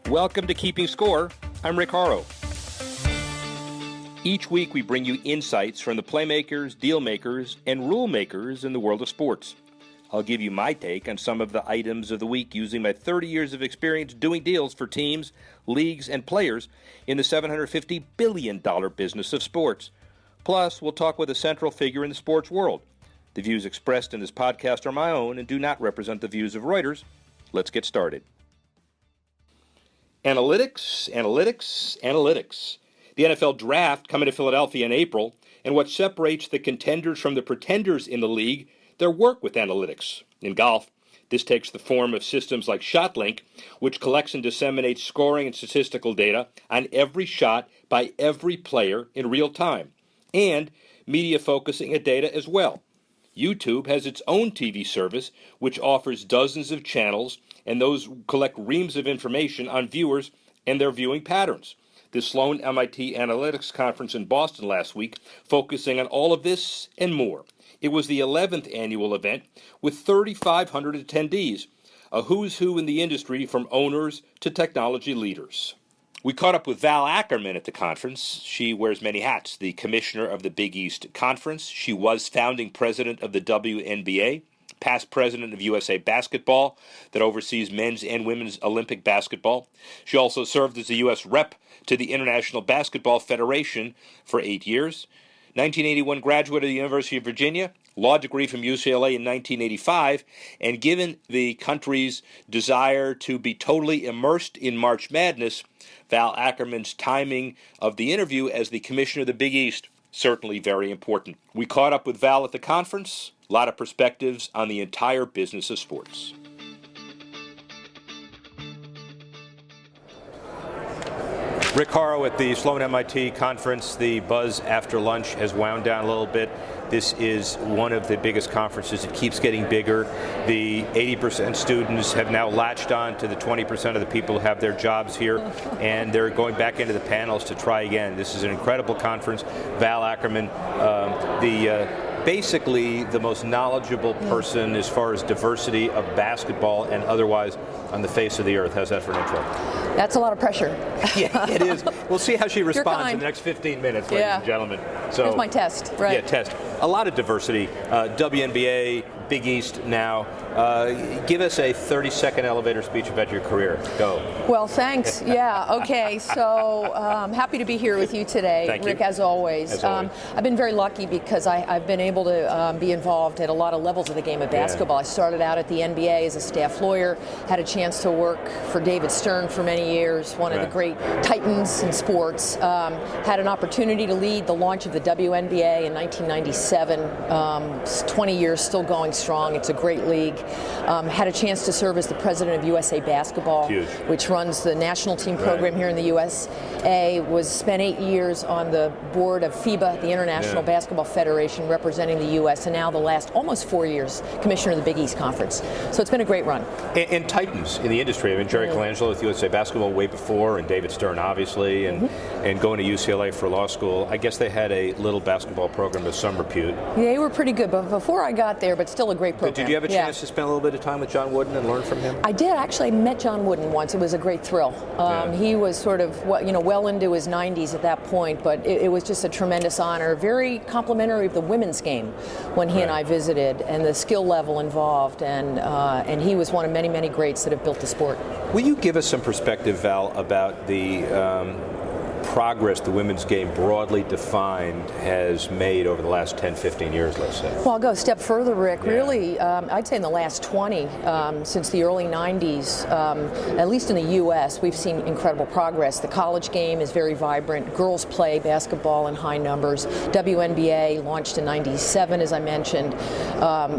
Welcome to Keeping Score. I'm Rick Horrow. Each week we bring you insights from the playmakers, deal makers, and rule makers in the world of sports. I'll give you my take on some of the items of the week using my 30 years of experience doing deals for teams, leagues, and players in the $750 billion business of sports. Plus, we'll talk with a central figure in the sports world. The views expressed in this podcast are my own and do not represent the views of Reuters. Let's get started. Analytics. The NFL Draft coming to Philadelphia in April, and what separates the contenders from the pretenders in the league, their work with analytics. In golf, this takes the form of systems like ShotLink, which collects and disseminates scoring and statistical data on every shot by every player in real time, and media focusing at data as well. YouTube has its own TV service, which offers dozens of channels, and those collect reams of information on viewers and their viewing patterns. The Sloan MIT Analytics Conference in Boston last week, focusing on all of this and more. It was the 11th annual event with 3,500 attendees, a who's who in the industry from owners to technology leaders. We caught up with Val Ackerman at the conference. She wears many hats, the commissioner of the Big East Conference. She was founding president of the WNBA, past president of USA Basketball that oversees men's and women's Olympic basketball. She also served as the U.S. rep to the International Basketball Federation for 8 years. 1981 graduate of the University of Virginia, law degree from UCLA in 1985, and given the country's desire to be totally immersed in March Madness, Val Ackerman's timing of the interview as the commissioner of the Big East, certainly very important. We caught up with Val at the conference, a lot of perspectives on the entire business of sports. Rick Horrow at the Sloan MIT conference. The buzz after lunch has wound down a little bit. This is one of the biggest conferences. It keeps getting bigger. The 80% students have now latched on to the 20% of the people who have their jobs here, and they're going back into the panels to try again. This is an incredible conference. Val Ackerman, basically the most knowledgeable person as far as diversity of basketball and otherwise on the face of the earth. How's that for an intro? That's a lot of pressure. Yeah, it is. We'll see how she responds in the next 15 minutes, ladies and gentlemen. So, here's my test, right? Yeah, test. A lot of diversity. WNBA, Big East now. Give us a 30-second elevator speech about your career. Go. Well, thanks. Yeah, okay. So happy to be here with you today, Thank Rick, you. as always. I've been very lucky because I've been able to be involved at a lot of levels of the game of basketball. I started out at the NBA as a staff lawyer, had a chance to work for David Stern for many years, one of the great titans in sports. Had an opportunity to lead the launch of the WNBA in 1997. 20 years, still going strong. It's a great league. Had a chance to serve as the president of USA Basketball, which runs the national team program here in the USA. Spent 8 years on the board of FIBA, the International Basketball Federation, representing the U.S., and now the last almost 4 years, commissioner of the Big East Conference. So it's been a great run. And titans in the industry. I mean, Jerry Colangelo with USA Basketball way before, and David Stern, obviously, and going to UCLA for law school. I guess they had a little basketball program of some repute. They were pretty good, but before I got there, but still a great program. But did you have a chance to spend a little bit of time with John Wooden and learn from him? I did. Actually, I met John Wooden once. It was a great thrill. He was sort of, well into his 90s at that point, but it was just a tremendous honor. Very complimentary of the women's game when he and I visited, and the skill level involved, and he was one of many, many greats that have built the sport. Will you give us some perspective, Val, about the progress the women's game broadly defined has made over the last 10, 15 years, let's say? Well, I'll go a step further, Rick. Really, I'd say in the last 20, since the early 90s, at least in the U.S., we've seen incredible progress. The college game is very vibrant. Girls play basketball in high numbers. WNBA, launched in 97, as I mentioned,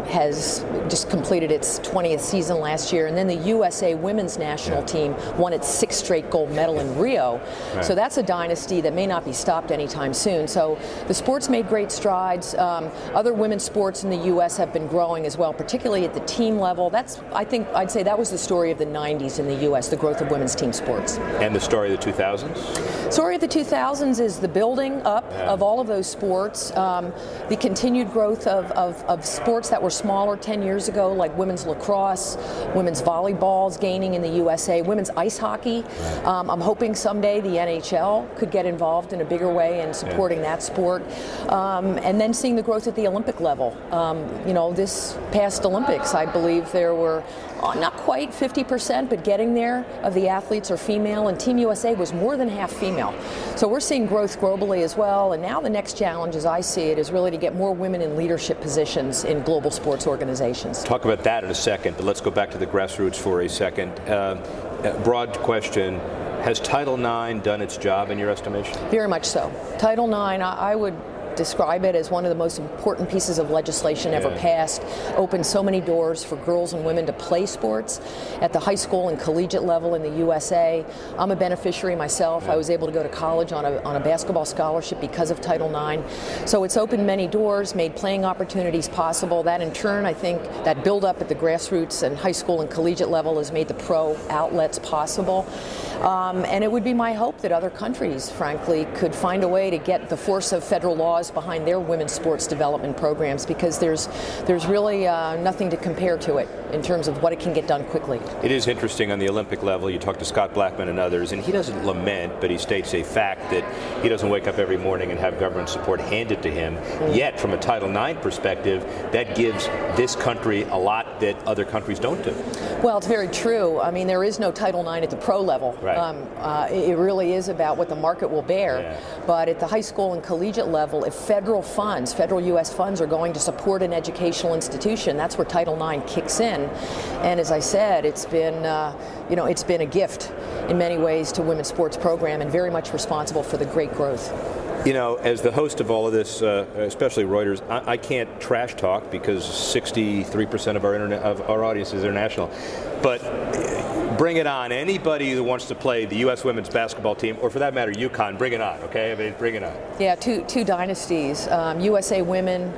has just completed its 20th season last year. And then the USA women's national team won its 6th straight gold medal in Rio. So that's a dynasty that may not be stopped anytime soon. So the sport's made great strides. Other women's sports in the U.S. have been growing as well, particularly at the team level. I'd say that was the story of the 90s in the U.S., the growth of women's team sports. And the story of the 2000s? Story of the 2000s is the building up of all of those sports, the continued growth of sports that were smaller 10 years ago, like women's lacrosse, women's volleyball's gaining in the USA, women's ice hockey. I'm hoping someday the NHL could get involved in a bigger way in supporting that sport. And then seeing the growth at the Olympic level. This past Olympics, I believe there were not quite 50%, but getting there of the athletes are female, and Team USA was more than half female. So we're seeing growth globally as well, and now the next challenge, as I see it, is really to get more women in leadership positions in global sports organizations. Talk about that in a second, but let's go back to the grassroots for a second. Broad question, has Title IX done its job in your estimation? Very much so. Title IX, I would describe it as one of the most important pieces of legislation ever passed. Opened so many doors for girls and women to play sports at the high school and collegiate level in the USA. I'm a beneficiary myself. I was able to go to college on a basketball scholarship because of Title IX. So it's opened many doors, made playing opportunities possible. That in turn, I think, that build up at the grassroots and high school and collegiate level has made the pro outlets possible. And it would be my hope that other countries, frankly, could find a way to get the force of federal laws behind their women's sports development programs, because there's really nothing to compare to it in terms of what it can get done quickly. It is interesting on the Olympic level. You talk to Scott Blackman and others, and he doesn't lament, but he states a fact that he doesn't wake up every morning and have government support handed to him. Yet, from a Title IX perspective, that gives this country a lot that other countries don't do. Well, it's very true. I mean, there is no Title IX at the pro level. Right. It really is about what the market will bear. Yeah. But at the high school and collegiate level, if federal U.S. funds are going to support an educational institution, that's where Title IX kicks in. And as I said, it's been a gift in many ways to women's sports program, and very much responsible for the great growth. As the host of all of this, especially Reuters, I can't trash talk because 63% of our audience is international. But bring it on. Anybody who wants to play the U.S. women's basketball team, or for that matter, UConn, bring it on, okay? I mean, bring it on. Yeah, two dynasties. USA women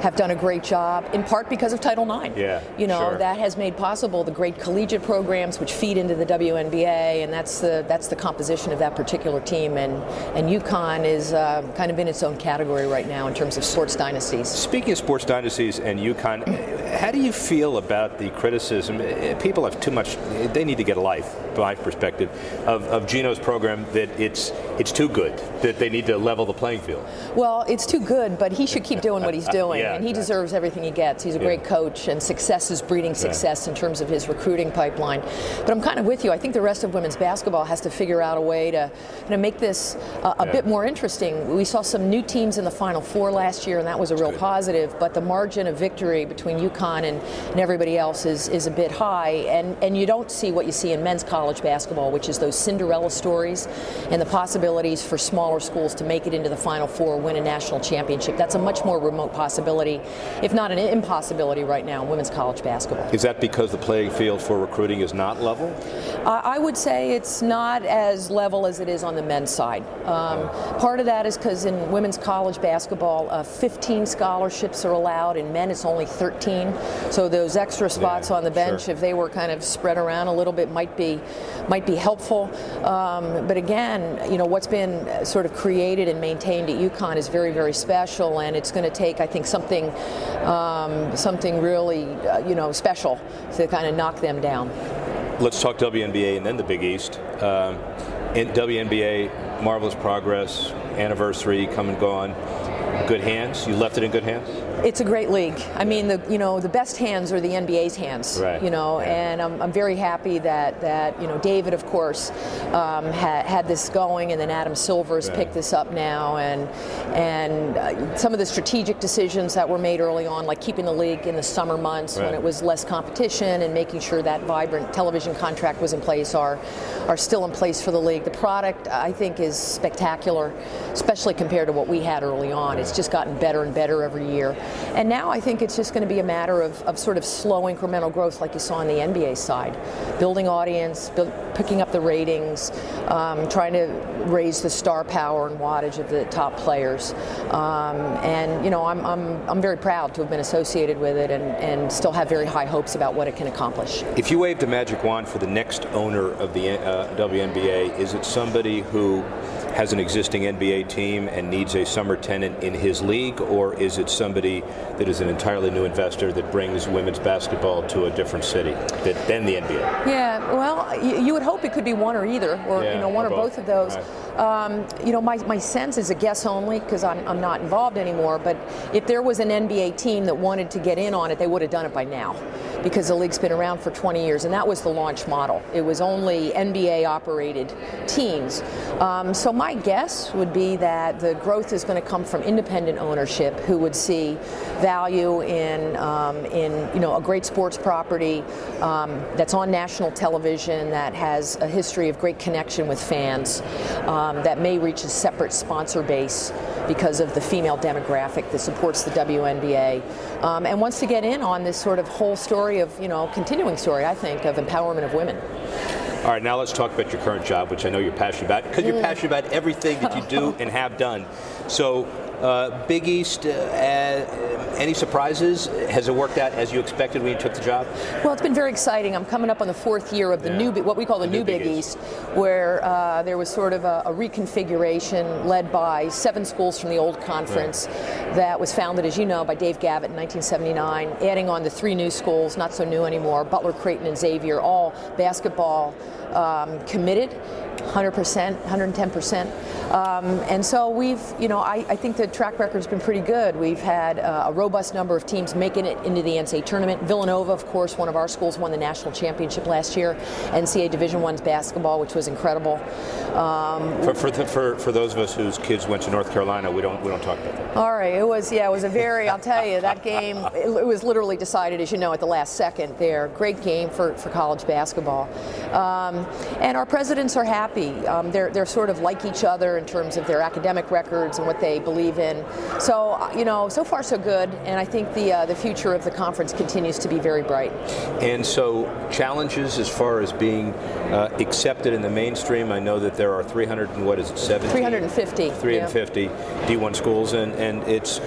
have done a great job, in part because of Title IX. Yeah, sure. That has made possible the great collegiate programs which feed into the WNBA, and that's the composition of that particular team. And UConn is kind of in its own category right now in terms of sports dynasties. Speaking of sports dynasties and UConn, how do you feel about the criticism? People have too much, they need to get a life, from my perspective, of Gino's program, that it's too good, that they need to level the playing field. Well, it's too good, but he should keep doing what he's doing, and he deserves everything he gets. He's a great coach, and success is breeding success in terms of his recruiting pipeline. But I'm kind of with you. I think the rest of women's basketball has to figure out a way to make this a bit more interesting. We saw some new teams in the Final Four last year, and that was a real positive, but the margin of victory between UConn and everybody else is a bit high, and you don't see what you see in men's college basketball, which is those Cinderella stories and the possibilities for smaller schools to make it into the Final Four, win a national championship. That's a much more remote possibility, if not an impossibility right now in women's college basketball. Is that because the playing field for recruiting is not level? I would say it's not as level as it is on the men's side. Part of that is because in women's college basketball, 15 scholarships are allowed. In men, it's only 13. So those extra spots on the bench, if they were kind of spread around a little bit, might be helpful. But again, what's been sort of created and maintained at UConn is very, very special, and it's going to take, I think, something really, special to kind of knock them down. Let's talk WNBA and then the Big East. In WNBA, marvelous progress, anniversary, come and gone. Good hands? You left it in good hands? It's a great league. I mean, the best hands are the NBA's hands. Right. And I'm very happy that David, of course, had this going, and then Adam Silver's picked this up now, and some of the strategic decisions that were made early on, like keeping the league in the summer months when it was less competition, and making sure that vibrant television contract was in place, are still in place for the league. The product, I think, is spectacular, especially compared to what we had early on. It's just gotten better and better every year. And now I think it's just going to be a matter of sort of slow incremental growth like you saw on the NBA side. Building audience, picking up the ratings, trying to raise the star power and wattage of the top players. And you know, I'm very proud to have been associated with it and still have very high hopes about what it can accomplish. If you waved a magic wand for the next owner of the WNBA, is it somebody who has an existing NBA team and needs a summer tenant in his league, or is it somebody that is an entirely new investor that brings women's basketball to a different city than the NBA? Yeah, well, you would hope it could be one or either, or you know, one or both of those. Right. You know, my sense is a guess only because I'm not involved anymore. But if there was an NBA team that wanted to get in on it, they would have done it by now, because the league's been around for 20 years, and that was the launch model. It was only NBA-operated teams. So my guess would be that the growth is going to come from independent ownership who would see value in you know, a great sports property that's on national television, that has a history of great connection with fans, that may reach a separate sponsor base because of the female demographic that supports the WNBA, and wants to get in on this sort of whole story of, you know, continuing story, I think, of empowerment of women. All right, now let's talk about your current job, which I know you're passionate about, because you're passionate about everything that you do and have done. So, Big East, any surprises? Has it worked out as you expected when you took the job? Well, it's been very exciting. I'm coming up on the 4th year of the new, what we call the new Big East, where there was sort of a reconfiguration led by 7 schools from the old conference that was founded, as you know, by Dave Gavitt in 1979, adding on the 3 new schools, not so new anymore, Butler, Creighton, and Xavier, all basketball committed, 100%, 110%. And so we've, you know, I think the track record's been pretty good. We've had a robust number of teams making it into the NCAA tournament. Villanova, of course, one of our schools, won the national championship last year. NCAA Division I basketball, which was incredible. For those of us whose kids went to North Carolina, we don't talk about that. All right, it was a very, I'll tell you, that game, it was literally decided, as you know, at the last second there. Great game for college basketball. And our presidents are happy. They're sort of like each other in terms of their academic records and what they believe in. So, you know, so far so good, and I think the future of the conference continues to be very bright. And so challenges as far as being accepted in the mainstream. I know that there are 350 D1 schools, and it's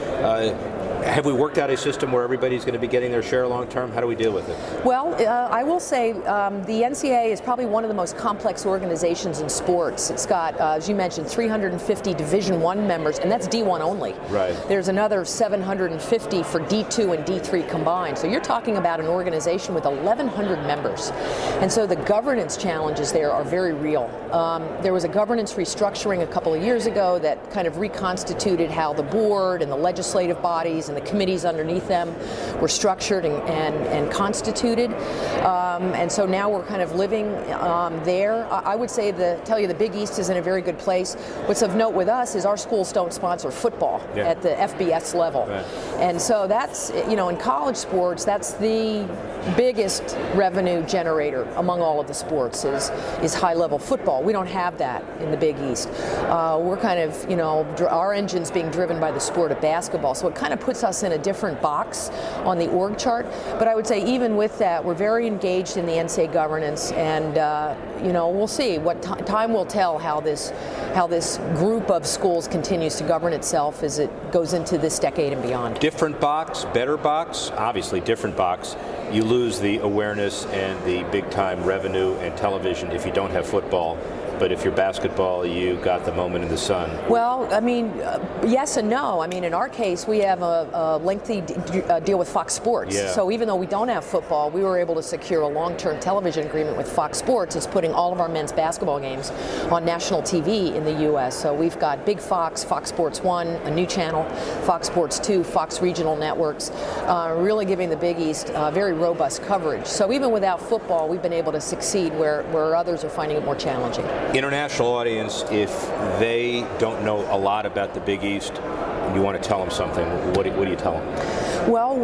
have we worked out a system where everybody's going to be getting their share long term? How do we deal with it? Well, I will say the NCAA is probably one of the most complex organizations in sports. It's got, as you mentioned, 350 Division I members, and that's D1 only. Right. There's another 750 for D2 and D3 combined. So you're talking about an organization with 1,100 members. And so the governance challenges there are very real. There was a governance restructuring a couple of years ago that kind of reconstituted how the board and the legislative bodies and the committees underneath them were structured and constituted. And so now we're kind of living there. I would say tell you the Big East is in a very good place. What's of note with us is our schools don't sponsor football at the FBS level. Right. And so that's, you know, in college sports, that's the biggest revenue generator among all of the sports is high-level football. We don't have that in the Big East. We're kind of, you know, our engine's being driven by the sport of basketball, so it kind of puts us in a different box on the org chart. But I would say even with that, we're very engaged in the NCAA governance, and you know, we'll see. What time will tell how this group of schools continues to govern itself as it goes into this decade and beyond. Different box, better box, obviously different box. You lose the awareness and the big-time revenue and television if you don't have football. But if you're basketball, you got the moment in the sun. Well, I mean, yes and no. I mean, in our case, we have a lengthy deal with Fox Sports. Yeah. So even though we don't have football, we were able to secure a long-term television agreement with Fox Sports. It's putting all of our men's basketball games on national TV in the U.S. So we've got Big Fox, Fox Sports 1, a new channel, Fox Sports 2, Fox Regional Networks, really giving the Big East very robust coverage. So even without football, we've been able to succeed where others are finding it more challenging. International audience, if they don't know a lot about the Big East and you want to tell them something, what do you tell them? Well,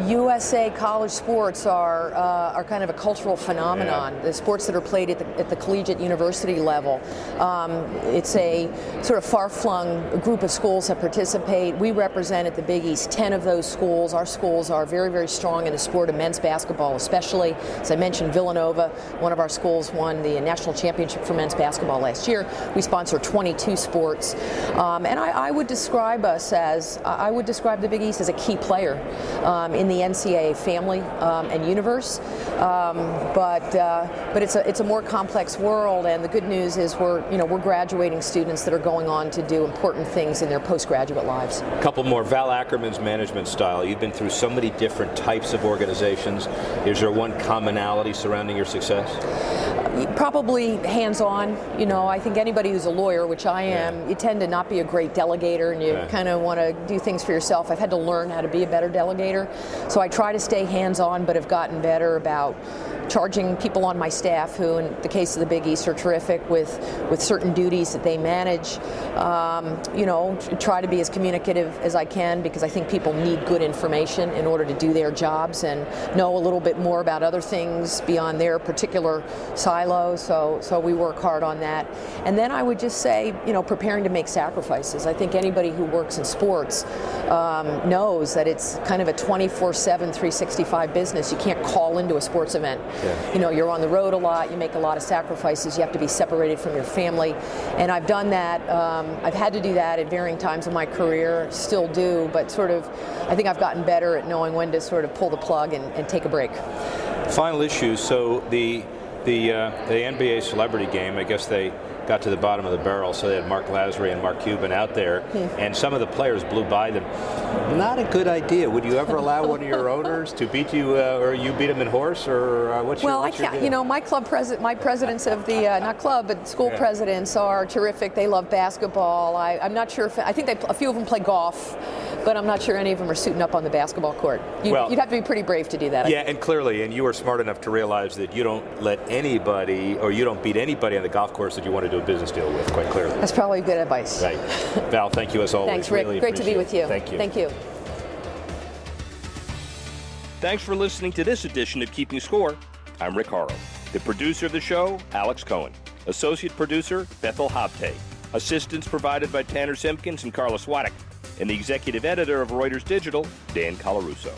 USA college sports are kind of a cultural phenomenon. Yeah. The sports that are played at the collegiate university level. It's a sort of far-flung group of schools that participate. We represent at the Big East 10 of those schools. Our schools are very, very strong in the sport of men's basketball, especially. As I mentioned, Villanova, one of our schools, won the national championship for men's basketball last year. We sponsor 22 sports. And I would describe the Big East as a key player in the NCAA family and universe, but it's a more complex world. And the good news is we're graduating students that are going on to do important things in their postgraduate lives. A couple more. Val Ackerman's management style. You've been through so many different types of organizations. Is there one commonality surrounding your success? Probably hands-on. I think anybody who's a lawyer, which I am, you tend to not be a great delegator, and you kind of want to do things for yourself. I've had to learn how to be a better delegator, so I try to stay hands-on, but have gotten better about charging people on my staff who, in the case of the Big East, are terrific with certain duties that they manage. Try to be as communicative as I can, because I think people need good information in order to do their jobs and know a little bit more about other things beyond their particular silo. So we work hard on that. And then I would just say, preparing to make sacrifices. I think anybody who works in sports knows that it's kind of a 24/7, 365 business. You can't call into a sports event. Yeah. You're on the road a lot, you make a lot of sacrifices, you have to be separated from your family. And I've done that. I've had to do that at varying times in my career, still do, but I think I've gotten better at knowing when to sort of pull the plug and take a break. Final issue. So the NBA celebrity game, I guess they got to the bottom of the barrel, so they had Mark Lazary and Mark Cuban out there, and some of the players blew by them. Not a good idea. Would you ever allow one of your owners to beat you, or you beat him in horse, or what's your I can't. My presidents of the not club, but school presidents are terrific. They love basketball. I'm not sure I think a few of them play golf, but I'm not sure any of them are suiting up on the basketball court. You'd have to be pretty brave to do that. Yeah, and clearly, and you were smart enough to realize that you don't let anybody, or you don't beat anybody on the golf course that you want to do a business deal with, quite clearly. That's probably good advice. Right. Val, thank you as always. Thanks, Rick. Really Great to be with you. Thank you. Thank you. Thanks for listening to this edition of Keeping Score. I'm Rick Horrow. The producer of the show, Alex Cohen. Associate producer, Bethel Habte. Assistance provided by Tanner Simpkins and Carlos Waddick. And the executive editor of Reuters Digital, Dan Colarusso.